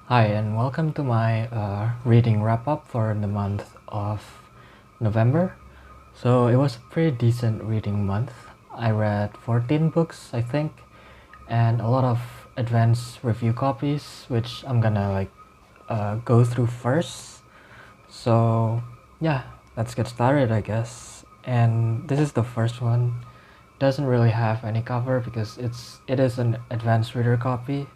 Hi, and welcome to my reading wrap up for the month of November. So it was a pretty decent reading month. I read 14 books, I think, and a lot of advanced review copies, which I'm gonna go through first. So yeah, let's get started, I guess. And this is the first one. Doesn't really have any cover because it is an advanced reader copy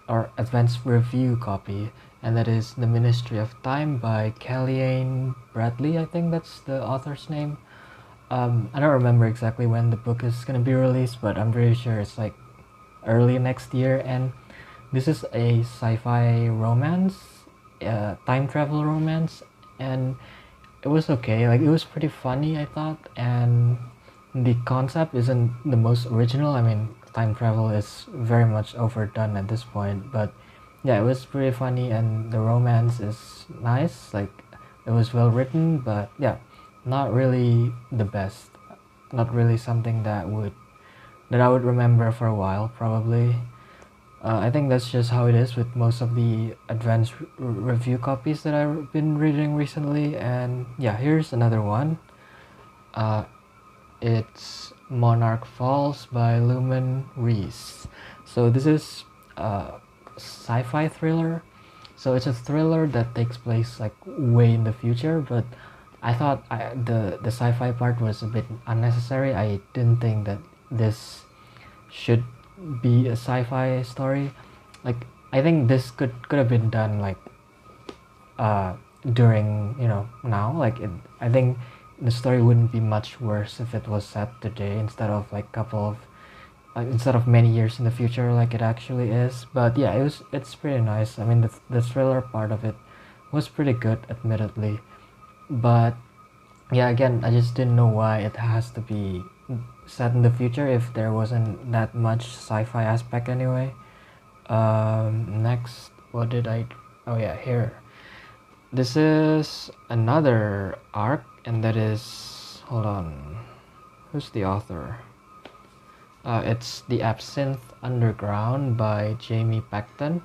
or advanced review copy, and that is The Ministry of Time by Kellyanne Bradley. I think that's the author's name. I don't remember exactly when the book is gonna be released, but I'm pretty sure it's like early next year. And this is a sci-fi romance, time travel romance, and it was okay. Like, it was pretty funny, I thought, and the concept isn't the most original. I mean, time travel is very much overdone at this point, but yeah, it was pretty funny, and the romance is nice. Like, it was well written, but yeah, not really the best. Not really something that I would remember for a while, probably. I think that's just how it is with most of the advanced review copies that I've been reading recently. And yeah, here's another one. Uh, it's Monarch Falls by Lumen Reese. So this is a sci-fi thriller. So it's a thriller that takes place like way in the future, but I thought the sci-fi part was a bit unnecessary. I didn't think that this should be a sci-fi story. Like, I think this could have been done like during, now. I think the story wouldn't be much worse if it was set today instead of instead of many years in the future like it actually is. But yeah, it's pretty nice. I mean, the thriller part of it was pretty good, admittedly, but yeah, again, I just didn't know why it has to be set in the future if there wasn't that much sci-fi aspect anyway. Next, what did I? Oh yeah, here. This is another arc, and that is, hold on, who's the author? It's The Absinthe Underground by Jamie Paxton.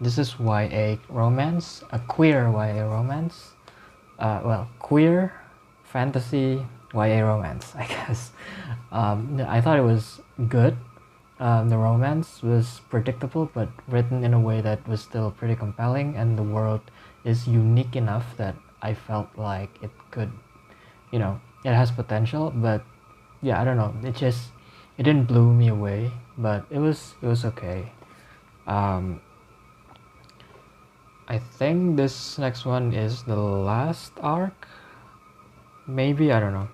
This is YA romance, a queer YA romance. Queer fantasy YA romance, I guess. I thought it was good. The romance was predictable, but written in a way that was still pretty compelling, and the world is unique enough that I felt like it could, it has potential. But yeah, I don't know. It didn't blow me away, but it was okay. Um, I think this next one is the last arc. Maybe, I don't know.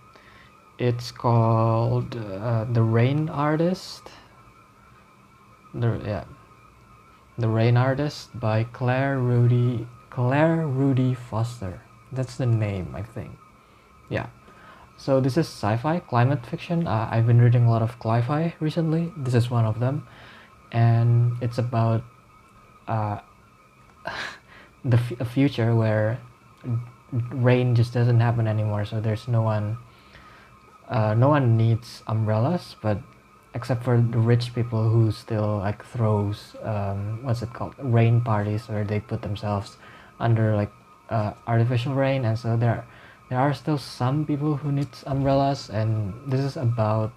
It's called The Rain Artist. The Rain Artist by Claire Rudy Foster. That's the name, I think. Yeah. So this is sci-fi, climate fiction. I've been reading a lot of sci-fi recently. This is one of them, and it's about uh, a future where rain just doesn't happen anymore. So there's no one needs umbrellas, but except for the rich people who still like throws what's it called, rain parties, where they put themselves under like artificial rain. And so there are still some people who need umbrellas, and this is about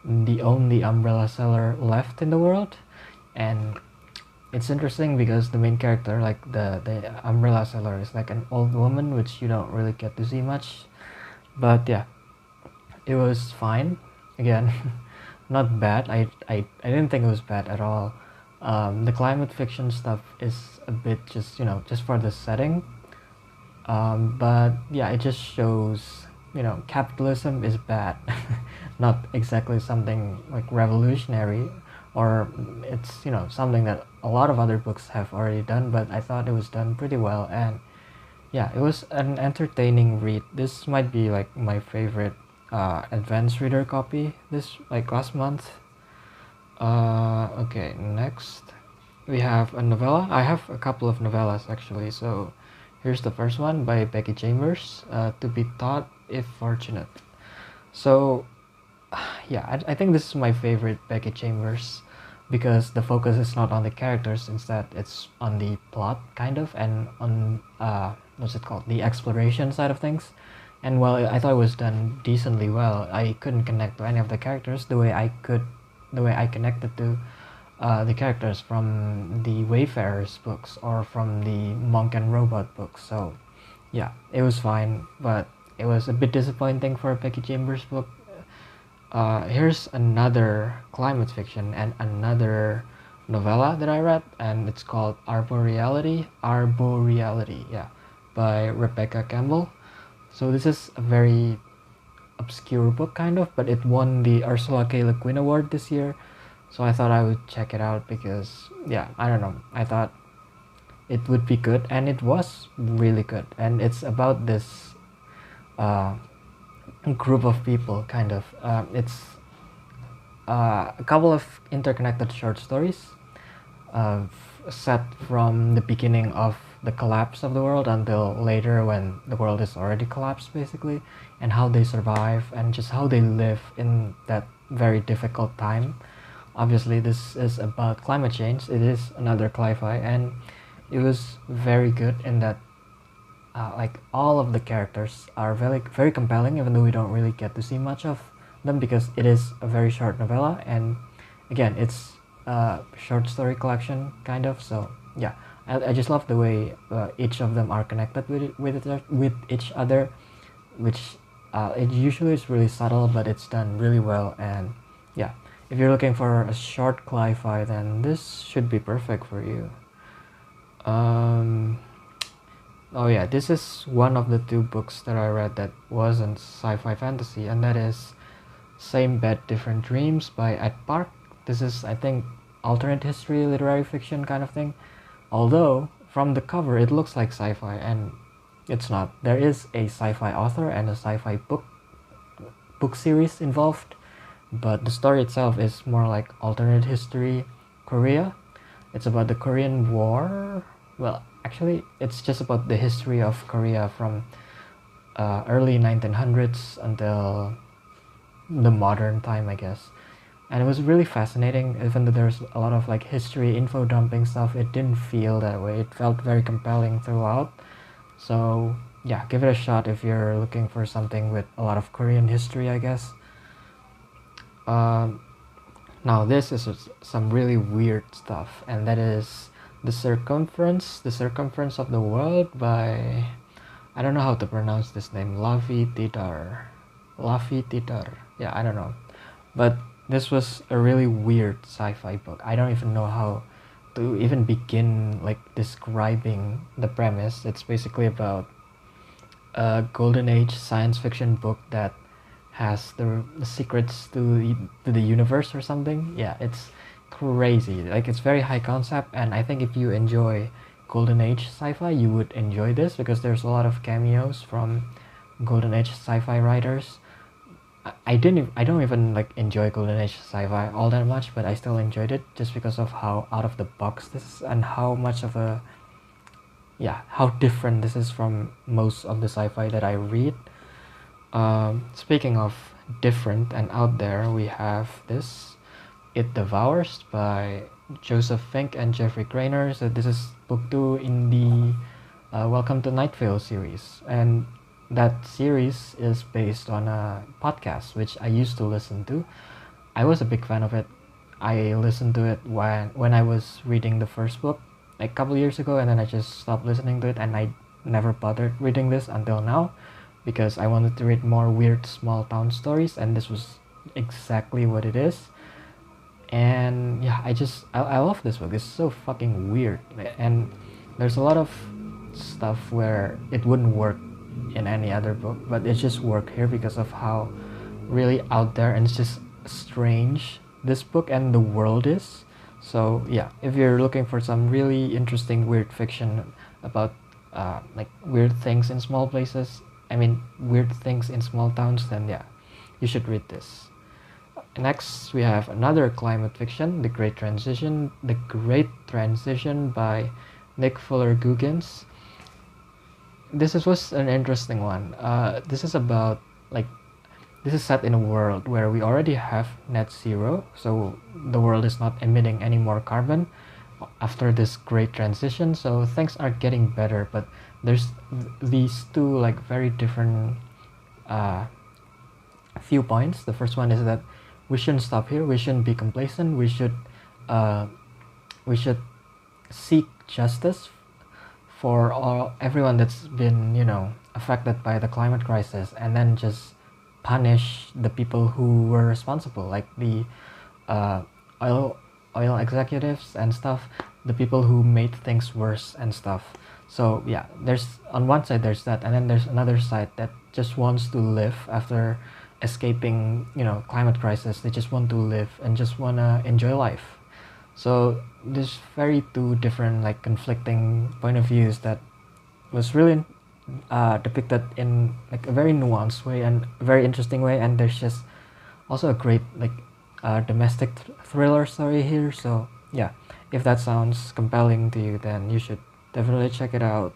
the only umbrella seller left in the world. And it's interesting because the main character, like the umbrella seller, is like an old woman, which you don't really get to see much. But yeah, it was fine. Again, not bad. I didn't think it was bad at all. The climate fiction stuff is a bit just for the setting. But yeah, it just shows, capitalism is bad. Not exactly something like revolutionary, or it's, something that a lot of other books have already done, but I thought it was done pretty well. And yeah, it was an entertaining read. This might be like my favorite advanced reader copy this like last month. Okay, next we have a novella. I have a couple of novellas actually. So here's the first one by Becky Chambers, To Be Thought If Fortunate. So yeah, I think this is my favorite Becky Chambers. because the focus is not on the characters, instead it's on the plot kind of, and on what's it called, the exploration side of things. And while I thought it was done decently well, I couldn't connect to any of the characters the way I connected to the characters from the Wayfarers books or from the Monk and Robot books. So yeah, it was fine, but it was a bit disappointing for a Becky Chambers book. Here's another climate fiction and another novella that I read, and it's called Arboreality, yeah, by Rebecca Campbell. So this is a very obscure book kind of, but it won the Ursula K. Le Guin Award this year. So I thought I would check it out because, yeah, I don't know, I thought it would be good, and it was really good. And it's about this group of people, kind of. It's a couple of interconnected short stories set from the beginning of the collapse of the world until later when the world is already collapsed, basically, and how they survive and just how they live in that very difficult time. Obviously, this is about climate change. It is another sci-fi, and it was very good in that like all of the characters are very very compelling, even though we don't really get to see much of them because it is a very short novella, and again, it's a short story collection kind of. So yeah, I just love the way each of them are connected with each other, which it usually is really subtle, but it's done really well. And yeah, if you're looking for a short sci-fi, then this should be perfect for you. Oh yeah, this is one of the two books that I read that wasn't sci-fi fantasy, and that is Same Bed, Different Dreams by Ed Park. This is, I think, alternate history literary fiction kind of thing. Although, from the cover, it looks like sci-fi, and it's not. There is a sci-fi author and a sci-fi book series involved, but the story itself is more like alternate history Korea. It's about the Korean War. Well, actually, it's just about the history of Korea from early 1900s until the modern time, I guess. And it was really fascinating. Even though there's a lot of like history info dumping stuff, it didn't feel that way. It felt very compelling throughout. So yeah, give it a shot if you're looking for something with a lot of Korean history, I guess. Now this is some really weird stuff, and that is The Circumference of the World by, I don't know how to pronounce this name, Lavi Tidar. Yeah, I don't know. But this was a really weird sci-fi book. I don't even know how to even begin like describing the premise. It's basically about a golden age science fiction book that has the secrets to the universe or something. Yeah, it's crazy. Like, it's very high concept, and I think if you enjoy golden age sci-fi, you would enjoy this because there's a lot of cameos from golden age sci-fi writers. I don't even like enjoy golden age sci-fi all that much, but I still enjoyed it just because of how out of the box this is and how much of a, yeah, how different this is from most of the sci-fi that I read. Speaking of different and out there, we have this It Devours by Joseph Fink and Jeffrey Craner. So this is book 2 in the Welcome to Night Vale series, and that series is based on a podcast which I used to listen to. I was a big fan of it. I listened to it when I was reading the first book like a couple years ago, and then I just stopped listening to it, and I never bothered reading this until now because I wanted to read more weird small town stories, and this was exactly what it is. And yeah, I love this book. It's so fucking weird, and there's a lot of stuff where it wouldn't work in any other book, but it just worked here because of how really out there and it's just strange this book and the world is. So yeah, if you're looking for some really interesting weird fiction about like weird things in small places, I mean weird things in small towns, then yeah, you should read this. Next, we have another climate fiction, The Great Transition by Nick Fuller Googins. This was an interesting one. This is about like this is set in a world where we already have net zero, so the world is not emitting any more carbon after this great transition, so things are getting better. But there's these two like very different viewpoints. The first one is that we shouldn't stop here, we shouldn't be complacent, uh, we should seek justice for everyone that's been, you know, affected by the climate crisis, and then just punish the people who were responsible, like the uh, oil executives and stuff, the people who made things worse and stuff. So yeah, there's on one side there's that, and then there's another side that just wants to live after escaping, you know, climate crisis. They just want to live and just want to enjoy life. So there's very two different like conflicting point of views that was really depicted in like a very nuanced way and a very interesting way. And there's just also a great like domestic thriller story here. So yeah, if that sounds compelling to you, then you should definitely check it out.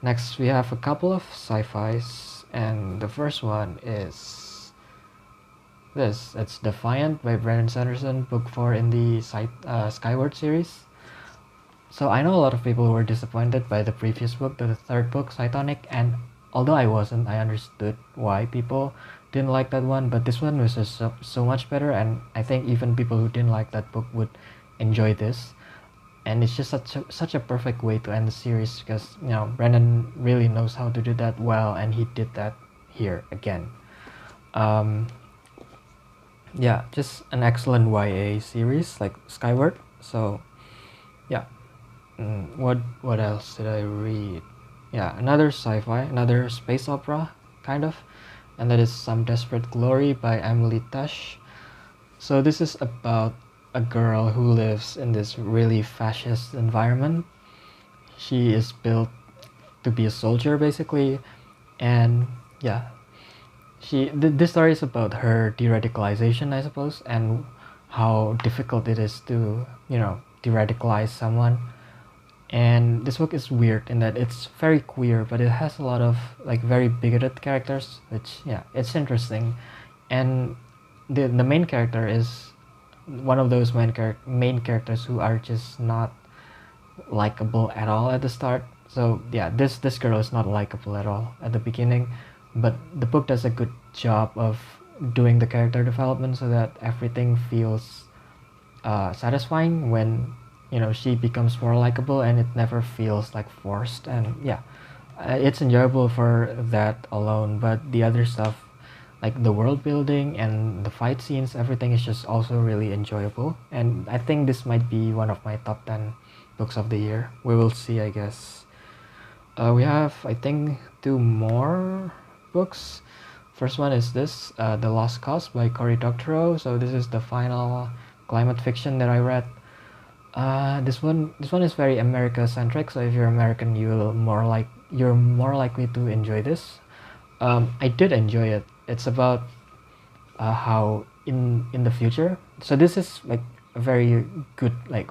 Next we have a couple of sci-fis, and the first one is this. It's Defiant by Brandon Sanderson, book 4 in the Skyward series. So I know a lot of people were disappointed by the previous book, the third book, Cytonic, and although I wasn't, I understood why people didn't like that one, but this one was just so much better, and I think even people who didn't like that book would enjoy this. And it's just such a perfect way to end the series, because, you know, Brandon really knows how to do that well, and he did that here again. Yeah, just an excellent YA series like Skyward. So yeah. What else did I read? Yeah, another sci-fi, another space opera kind of, and that is Some Desperate Glory by Emily Tash. So this is about a girl who lives in this really fascist environment. She is built to be a soldier basically, and yeah, this story is about her de-radicalization, I suppose, and how difficult it is to, you know, de-radicalize someone. And this book is weird in that it's very queer, but it has a lot of like very bigoted characters, which yeah, it's interesting. And the main character is one of those main characters who are just not likable at all at the start. So yeah, this girl is not likable at all at the beginning, but the book does a good job of doing the character development so that everything feels satisfying when, you know, she becomes more likable, and it never feels like forced. And yeah, it's enjoyable for that alone. But the other stuff, like the world building and the fight scenes, everything is just also really enjoyable. And I think this might be one of my top 10 books of the year. We will see, I guess. We have, I think, 2 more books. First one is this, The Lost Cause by Cory Doctorow. So this is the final climate fiction that I read. This one is very America centric. So if you're American, you're more likely to enjoy this. I did enjoy it. It's about how in the future. So this is like a very good like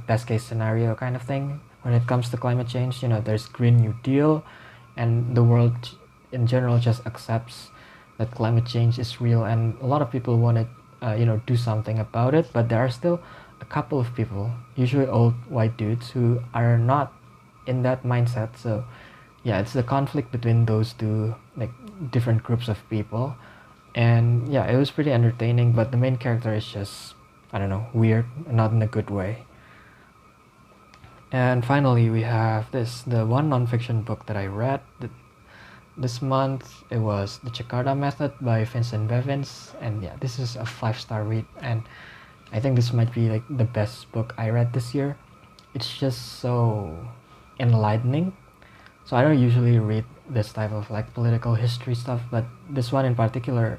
best case scenario kind of thing when it comes to climate change. You know, there's Green New Deal, and the world in general just accepts that climate change is real, and a lot of people want to you know, do something about it. But there are still a couple of people, usually old white dudes, who are not in that mindset. So yeah, it's the conflict between those two like different groups of people. And yeah, it was pretty entertaining, but the main character is just, I don't know, weird, not in a good way. And finally we have the one nonfiction book that I read this month. It was The Jakarta Method by Vincent Bevins, and yeah, this is a 5-star read, and I think this might be like the best book I read this year. It's just so enlightening. So I don't usually read this type of like political history stuff, but this one in particular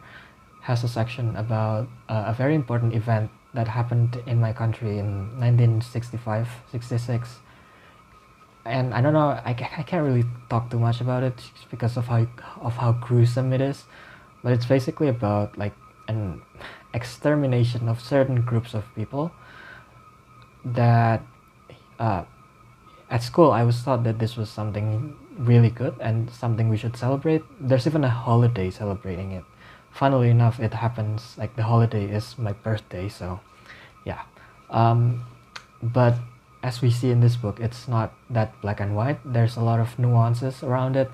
has a section about a very important event that happened in my country in 1965-66. And I don't know, I can't really talk too much about it because of how gruesome it is, but it's basically about like an extermination of certain groups of people that at school I was taught that this was something really good and something we should celebrate. There's even a holiday celebrating it. Funnily enough, it happens like the holiday is my birthday, so yeah. But as we see in this book, it's not that black and white. There's a lot of nuances around it,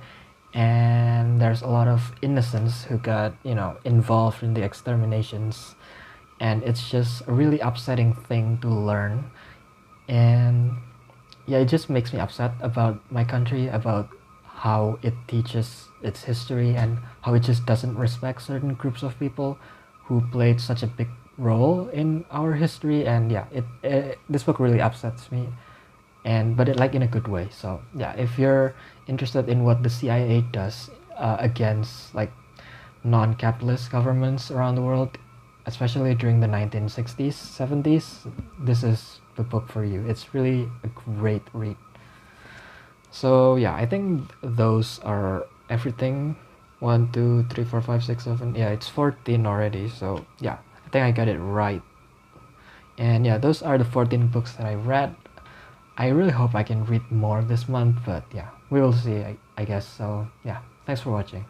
and there's a lot of innocents who got, involved in the exterminations, and it's just a really upsetting thing to learn. And yeah, it just makes me upset about my country, about how it teaches its history and how it just doesn't respect certain groups of people who played such a big role in our history. And yeah, this book really upsets me, but it, like, in a good way. So yeah, if you're interested in what the CIA does against like non-capitalist governments around the world, especially during the 1960s 70s, this is the book for you. It's really a great read. So yeah, I think those are everything. 1, 2, 3, 4, 5, 6, 7. Yeah, it's 14 already. So yeah, I think I got it right. And yeah, those are the 14 books that I read. I really hope I can read more this month, but yeah, we will see, I guess. So yeah, thanks for watching.